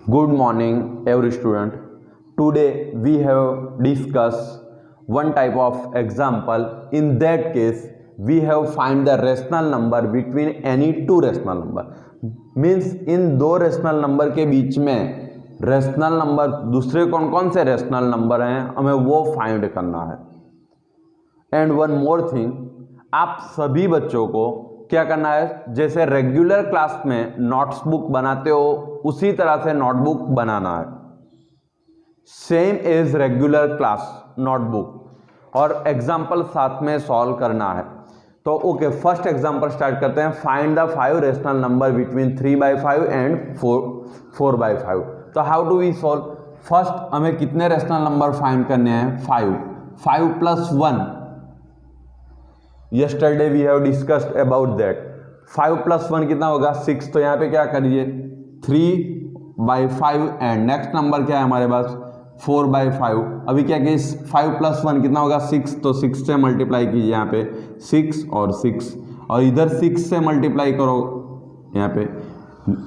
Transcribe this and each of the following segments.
Good morning, every student. Today we have discussed one type of example. In that case, we have find the rational number between any two rational number. Means इन दो rational number के बीच में rational number दूसरे कौन कौन से rational number हैं हमें वो find करना है. And one more thing, आप सभी बच्चों को क्या करना है, जैसे रेगुलर क्लास में नोट्स बुक बनाते हो उसी तरह से नोटबुक बनाना है, same as regular class notebook, और एग्जाम्पल साथ में सॉल्व करना है. तो ओके, फर्स्ट एग्जाम्पल स्टार्ट करते हैं. Find the 5 rational number between 3/5 and 4/5. तो how do we solve? First हमें कितने रेशनल नंबर फाइंड करने हैं? 5 plus 1. yesterday we have discussed about that. 5 plus 1 कितना होगा? 6. तो यहाँ पे क्या करिए, 3/5 एंड नेक्स्ट नंबर क्या है हमारे पास? 4/5. अभी क्या कि 5 प्लस 1 कितना होगा? 6. तो 6 से मल्टीप्लाई कीजिए यहाँ पे, 6 और 6, और इधर 6 से मल्टीप्लाई करो यहाँ पे.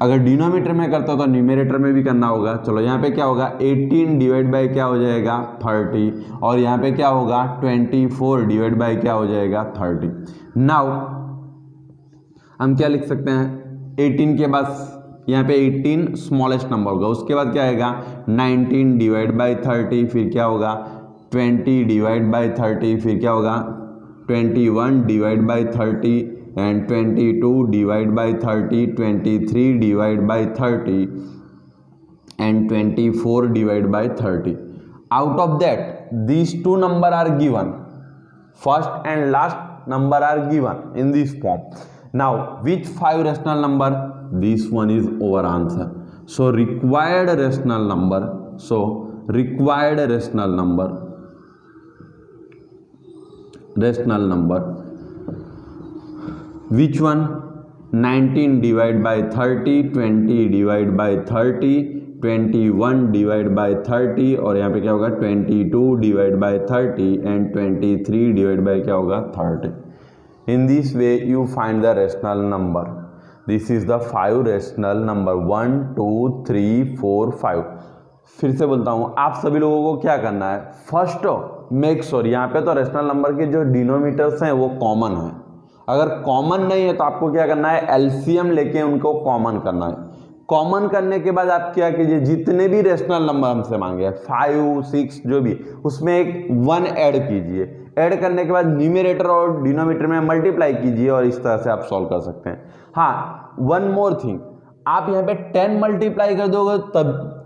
अगर डिनोमिनेटर में करते हो तो न्यूमरेटर में भी करना होगा. चलो यहाँ पे क्या होगा? 18 डिवाइड बाई क्या हो जाएगा? 30. और यहाँ पे क्या होगा? 24 डिवाइड बाई क्या हो जाएगा? 30. नाउ हम क्या लिख सकते हैं? 18 के बाद यहाँ पे 18 स्मॉलेस्ट नंबर होगा, उसके बाद क्या आएगा? 19 डिवाइड बाई 30, फिर क्या होगा? 20 डिवाइड बाई 30, फिर क्या होगा? 21 divide by 30 and 22 divide by 30, 23 divide by 30 and 24 divide by 30. Out of that, these two number are given. First and last number are given in this form. Now, which 5 rational number? This one is our answer. So, required rational number. So, required rational number. Rational number. Which one? 19 divide by 30, 20 divide by 30, 21 divide by 30, और यहाँ पे क्या होगा? 22 divide by 30 and 23 divide by क्या होगा? 30. In this way you find the rational number. This is the 5 rational number. 1, 2, 3, 4, 5. फिर से बोलता हूँ, आप सभी लोगों को क्या करना है? फर्स्ट मेक श्योर यहाँ पे तो रेशनल नंबर के जो डिनोमिनेटर्स हैं वो कॉमन है. अगर कॉमन नहीं है तो आपको क्या करना है? एलसीएम लेके उनको कॉमन करना है. कॉमन करने के बाद आप क्या कीजिए, जितने भी रेशनल नंबर हमसे मांगे 5, 6 जो भी, उसमें एक 1 ऐड कीजिए. ऐड करने के बाद न्यूमरेटर और डिनोमिनेटर में मल्टीप्लाई कीजिए, और इस तरह से आप सॉल्व कर सकते हैं. हाँ, वन मोर थिंग, आप यहाँ पे 10 मल्टीप्लाई कर दोगे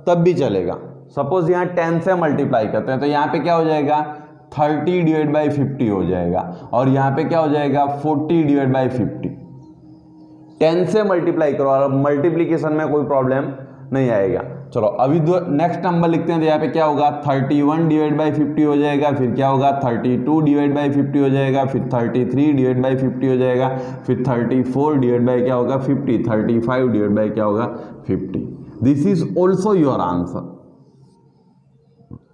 तब भी चलेगा. सपोज यहाँ 10 से मल्टीप्लाई करते हैं तो यहाँ पे क्या हो जाएगा? 30 डिवाइड बाई 50 हो जाएगा, और यहाँ पे क्या हो जाएगा? 40 डिवाइड बाई 50. 10 से मल्टीप्लाई करो और मल्टीप्लीकेशन में कोई प्रॉब्लम नहीं आएगा. चलो अभी नेक्स्ट नंबर लिखते हैं. तो यहाँ पे क्या होगा? 31 डिवाइड बाई 50 हो जाएगा, फिर क्या होगा? 32 डिवाइड बाई 50 हो जाएगा, फिर 33 डिवाइड बाई 50 हो जाएगा, फिर 34 डिवाइड बाई क्या होगा? 50, 35 डिवाइड बाई क्या होगा? 50. This is also your answer.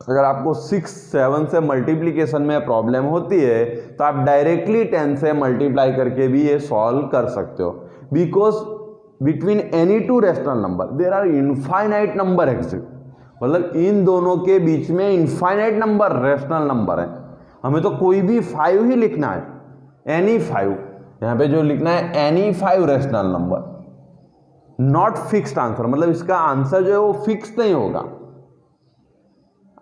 अगर आपको 6, 7 से मल्टीप्लिकेशन में प्रॉब्लम होती है तो आप डायरेक्टली 10 से मल्टीप्लाई करके भी ये सॉल्व कर सकते हो. Because between any two rational number there are infinite number exist. मतलब इन दोनों के बीच में इनफाइनाइट नंबर रेशनल नंबर है. हमें तो कोई भी 5 ही लिखना है, एनी 5. यहाँ पे जो लिखना है any 5 rational number, not fixed answer. मतलब इसका आंसर जो है वो फिक्स नहीं होगा.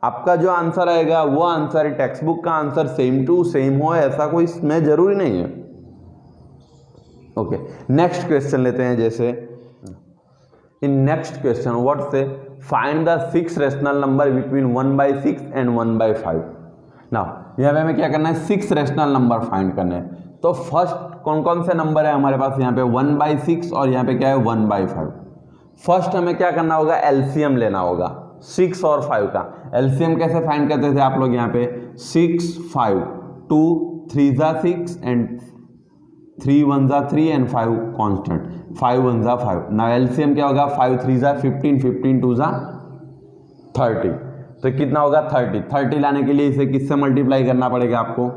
आपका जो आंसर आएगा वो आंसर टेक्स्ट बुक का आंसर सेम टू सेम हो, ऐसा कोई इसमें जरूरी नहीं है. ओके, नेक्स्ट क्वेश्चन लेते हैं. जैसे इन नेक्स्ट क्वेश्चन व्हाट से find the 6 rational number between 1/6 and 1/5. Now यहाँ पे हमें क्या करना है? 6 रेशनल नंबर फाइंड करने हैं. तो फर्स्ट कौन कौन से नंबर है हमारे पास? यहाँ पे 1/6 और यहाँ पे क्या है? 1/5. फर्स्ट हमें क्या करना होगा? एलसीएम लेना होगा 6 और 5 का. एलसीएम कैसे फाइंड करते थे आप लोग? यहाँ पे 6, 5, 2 3 जा 6 एंड 3 1 जा 3 एंड 5 कांस्टेंट, 5 1 जा 5. ना एलसीएम क्या होगा? 5 3 जा 15, 15 2 जा 30. तो कितना होगा? 30. 30 लाने के लिए इसे किससे मल्टीप्लाई करना पड़ेगा आपको?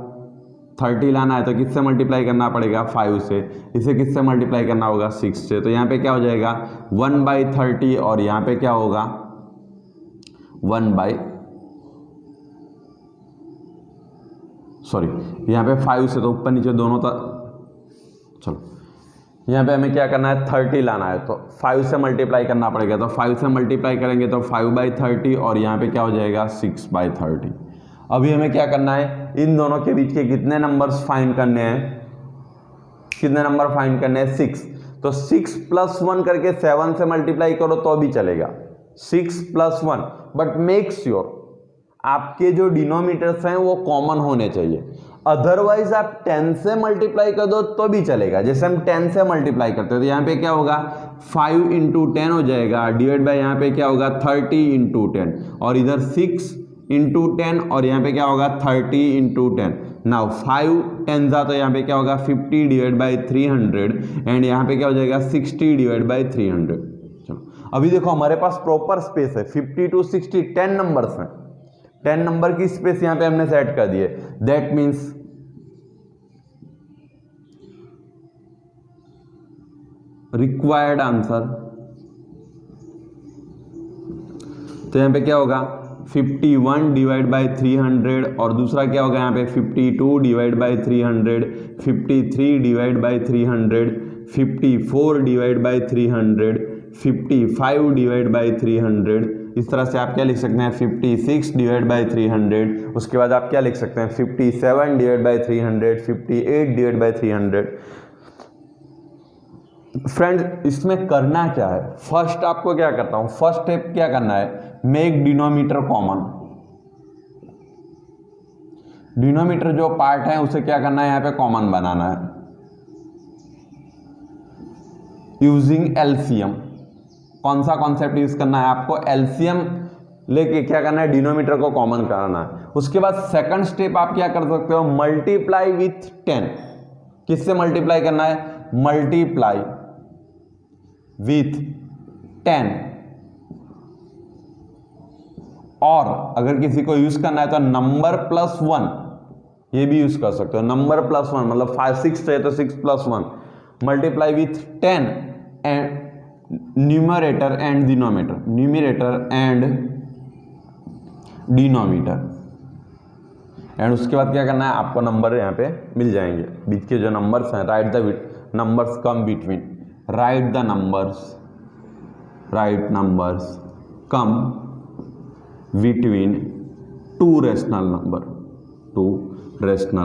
30 लाना है तो किससे मल्टीप्लाई करना पड़ेगा 5 से, इसे किससे मल्टीप्लाई करना होगा 6 से। तो यहाँ पे क्या हो जाएगा 1/30 और यहाँ पे क्या होगा यहाँ पे 5 से, तो ऊपर नीचे दोनों चलो यहाँ पे हमें क्या करना है 30 लाना है तो 5 से मल्टीप्लाई करना पड़ेगा। तो 5 से मल्टीप्लाई करेंगे तो 5/30 और यहाँ पे क्या हो जाएगा 6/30। अभी हमें क्या करना है इन दोनों के बीच के कितने नंबर्स फाइंड करने हैं, कितने नंबर फाइंड करने हैं 6। तो 6 + 1 करके 7 से मल्टीप्लाई करो तो भी चलेगा 6 + 1, बट मेक श्योर आपके जो डिनोमीटर्स हैं वो कॉमन होने चाहिए। अदरवाइज आप 10 से मल्टीप्लाई कर दो तो भी चलेगा। जैसे हम 10 से मल्टीप्लाई करते हैं तो यहाँ पे क्या होगा 5 × 10 हो जाएगा, डिवाइड बाय यहाँ पे क्या होगा 30 × 10 और इधर 6 × 10 और यहाँ पे क्या होगा 30 × 10। नाउ 5 10 तो यहाँ पे क्या होगा 50 डिवाइड बाई 300 एंड यहाँ पे क्या हो जाएगा 60 डिवाइड बाई 300। चलो अभी देखो हमारे पास प्रॉपर स्पेस है 50 to 60 10 नंबर्स हैं, 10 नंबर की स्पेस यहाँ पे हमने सेट कर दी है। दैट मीन्स रिक्वायर्ड आंसर, तो यहाँ पे क्या होगा 51 डिवाइड बाई 300 और दूसरा क्या होगा यहाँ पे 52 divide by 300, 53 divide by 300, 54 divide by 300, 55 divide by 300। इस तरह से आप क्या लिख सकते हैं 56 डिवाइड बाई 300। उसके बाद आप क्या लिख सकते हैं 57 divide by 300, 58 divide by 300। Friends इसमें करना क्या है, फर्स्ट आपको क्या करता हूं, फर्स्ट स्टेप क्या करना है मेक डिनोमीटर कॉमन। डिनोमीटर जो पार्ट है उसे क्या करना है यहाँ पे कॉमन बनाना है यूजिंग एलसीएम। कौन सा कॉन्सेप्ट यूज करना है आपको, एलसीएम लेके क्या करना है डिनोमीटर को कॉमन करना है। उसके बाद सेकंड स्टेप आप क्या कर सकते हो मल्टीप्लाई विथ 10। किससे मल्टीप्लाई करना है, मल्टीप्लाई विथ 10। और अगर किसी को यूज करना है तो नंबर प्लस 1 ये भी यूज कर सकते हो। नंबर प्लस 1 मतलब 5 6 है तो 6 + 1 multiply with 10 and numerator and denominator, numerator and denominator. And उसके बाद क्या करना है आपको नंबर यहाँ पे मिल जाएंगे। बीच के जो नंबर्स हैं right the numbers come between, right the numbers, right numbers come between two rational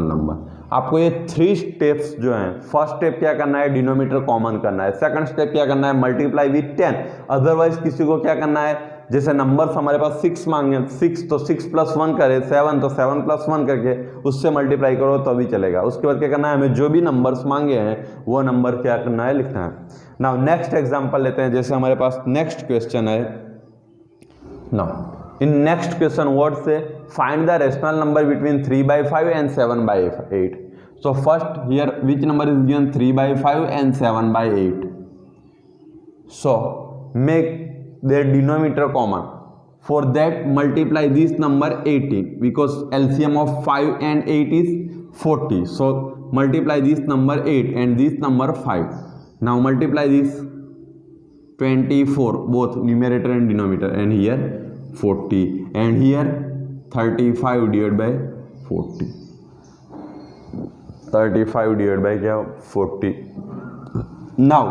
number. आपको ये 3 स्टेप्स जो हैं, फर्स्ट स्टेप क्या करना है डिनोमीटर कॉमन करना है, सेकंड स्टेप क्या करना है मल्टीप्लाई विथ 10। अदरवाइज किसी को क्या करना है जैसे नंबर्स हमारे पास 6 मांगे 6 तो 6 + 1 करे, 7 तो 7 + 1 करके उससे मल्टीप्लाई करो तो भी चलेगा। उसके बाद क्या करना है हमें जो भी नंबर्स मांगे हैं वो नंबर क्या करना है लिखना है। नाउ नेक्स्ट एग्जांपल लेते हैं। जैसे हमारे पास नेक्स्ट क्वेश्चन है, now in next question word से find the rational number between 3/5 and 7/8। So first here which number is given 3/5 and 7/8। So make their denominator common. For that multiply this number 18 because LCM of 5 and 8 is 40. So multiply this number 8 and this number 5. Now multiply this 24 both numerator and denominator and here 40 and here 35 divided by 40. 35 divided by क्या 40. Now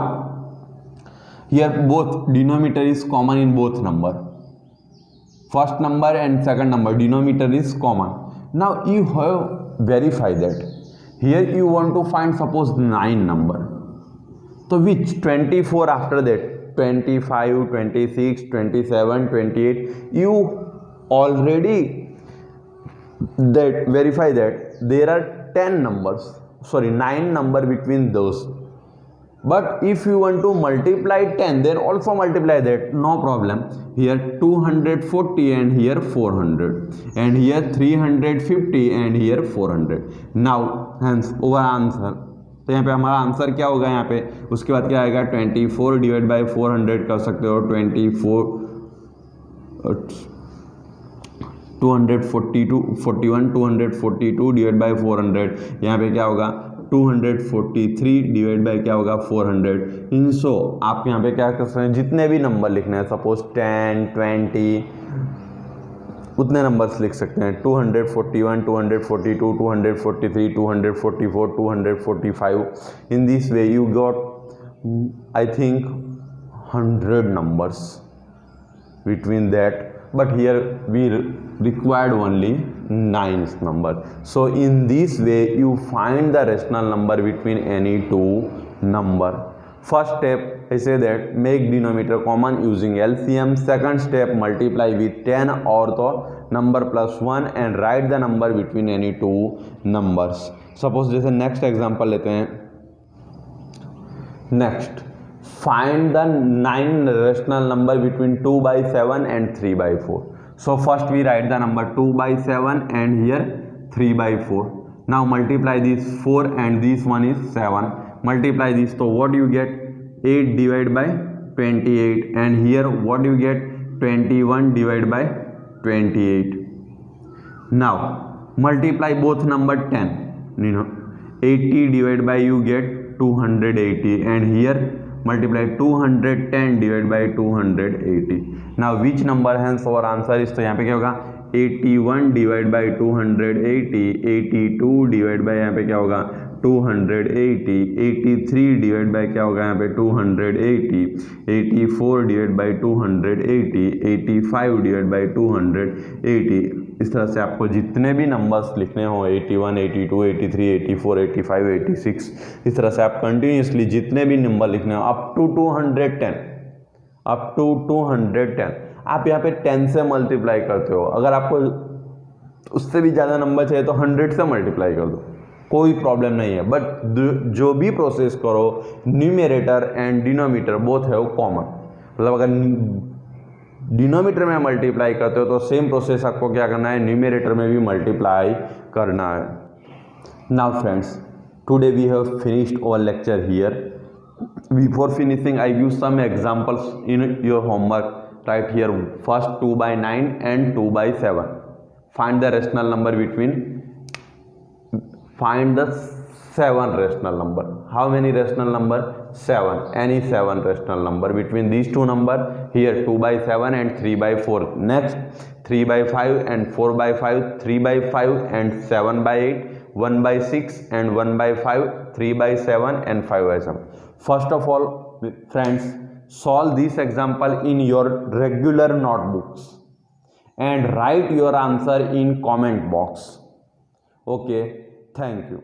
here both denominator is common in both number, first number and second number denominator is common. Now you have verify that here you want to find suppose 9 number, so which 24 after that 25 26 27 28 you already that verify that there are 10 numbers, sorry 9 number between those. But if you want to multiply 10 then also multiply that, no problem. Here 240 and here 400 and here 350 and here 400. Now hence over answer, तो यहाँ पे हमारा answer क्या होगा यहाँ पे, उसके बाद क्या आएगा 24 डिवाइड बाई 400 कर सकते हो 24 242 41 242 डिवाइड बाई 400, यहाँ पे क्या होगा 243 डिवाइड बाई क्या होगा 400। इन सो आप यहाँ पे क्या कर सकते हैं, जितने भी नंबर लिखने हैं, सपोज 10 20 उतने नंबर्स लिख सकते हैं। 241 242 243 244 245। In this way you got I think 100 numbers between that, but here we required only 9 number. So in this way you find the rational number between any two number. First step, I say that make denominator common using LCM. Second step, multiply with 10 or the number plus 1 and write the number between any two numbers. Suppose जैसे next example लेते हैं। Next, find the 9 rational number between 2 by 7 and 3 by 4. So first we write the number 2 by 7 and here 3 by 4. Now multiply this 4 and this one is 7. Multiply this, so what you get 8 divided by 28 and here what you get 21 divided by 28. Now multiply both number 10, 80 divided by you get 280 and here multiply 210 divided by 280. Now which number, hence our answer is, तो यहाँ पे क्या होगा 81 divided by 280, 82 divided by यहाँ पे क्या होगा 280, 83 divide by क्या होगा यहाँ पे 280, 84 डिवाइड बाय 280, 85 डिवाइड बाय 280। इस तरह से आपको जितने भी नंबर्स लिखने हो 81, 82, 83, 84, 85, 86, इस तरह से आप कंटिन्यूसली जितने भी नंबर लिखने हो अप टू 210, अप टू 210 आप यहाँ पे 10 से मल्टीप्लाई करते हो। अगर आपको उससे भी ज़्यादा नंबर चाहिए तो 100 से मल्टीप्लाई कर दो, कोई प्रॉब्लम नहीं है। बट जो भी प्रोसेस करो न्यूमरेटर एंड डिनोमिनेटर बोथ है वो कॉमन, मतलब अगर डिनोमिनेटर में मल्टीप्लाई करते हो तो सेम प्रोसेस आपको क्या करना है, न्यूमरेटर में भी मल्टीप्लाई करना है। Now friends, today we have finished our lecture here. Before finishing I give some examples in your homework. Right here first 2 by 9 and 2 by 7. Find the rational number between, find the 7 rational number. How many rational number? 7. Any 7 rational number between these two number. Here 2 by 7 and 3 by 4. Next 3 by 5 and 4 by 5, 3 by 5 and 7 by 8, 1 by 6 and 1 by 5, 3 by 7 and 5 by 7. First of all friends, solve this example in your regular notebooks and write your answer in comment box. Okay, thank you.